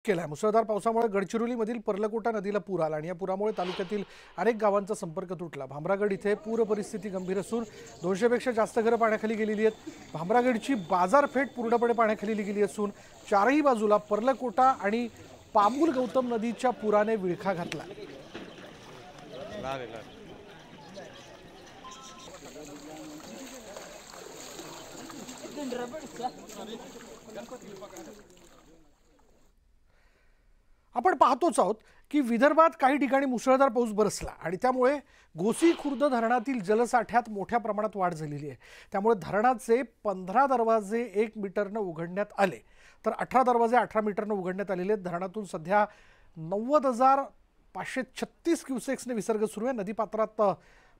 केलाय। मुसळधार पावसामुळे गडचिरोलीमधील पर्लकोटा नदीला पूर आला आणि या पुरामुळे तालुक्यातील अनेक गावांचा संपर्क तुटला। भामरागड इथे पूर परिस्थिती गंभीर असून 200 पेक्षा जास्त घरं पाण्याखाली गेलेली आहेत। भामरागडची बाजारपेठ पूर्णपणे पाण्याखाली गेली असून चारही बाजूला पर्लकोटा आणि पामुल गौतम नदीच्या पुराने विळखा घातला। आपण पाहतोच आहोत की विदर्भात काही ठिकाणी मुसळधार पाऊस बरसला आणि त्यामुळे गोसी खुर्द धरणातील जलसाठ्यात मोठ्या प्रमाणात वाढ झालेली आहे। त्यामुळे धरणाचे 15 दरवाजे 1 मीटरने उघडण्यात आले, तर 18 दरवाजे 18 मीटरने उघडण्यात आलेले आहेत। धरणातून सध्या 90,536 क्युसेक्सने विसर्ग सुरू आहे। नदीपात्रात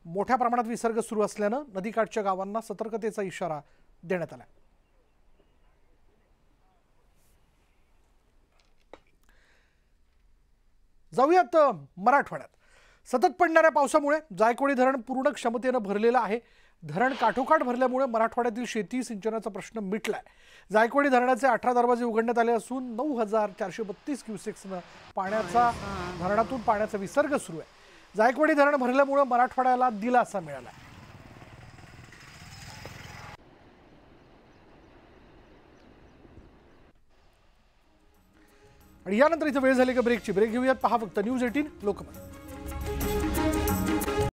मोठ्या प्रमाणात विसर्ग सुरू असल्याने नदीकाठच्या गावांना सतर्कतेचा इशारा देण्यात आला। जाऊयात मराठवाड्यात। सतत पडणाऱ्या पावसामुळे जायकवाडी धरण पूर्ण क्षमतेने भरलेलं आहे। धरण काठोकाठ भरल्यामुळे मराठवाड्यातील शेती सिंचनाचा प्रश्न मिटलाय। जायकवाडी धरणाचे 18 दरवाजे उघडण्यात आले असून 9,432 क्युसेक्सने धरणातून पाण्याचा विसर्ग सुरू आहे। जायकवाडी धरण भरल्यामुळे मराठवाड्याला दिलासा मिळाला। आणि यानंतर इथे वेळ झाली का ब्रेकची। ब्रेक घेऊयात, पहा फक्त न्यूज 18 लोकमत।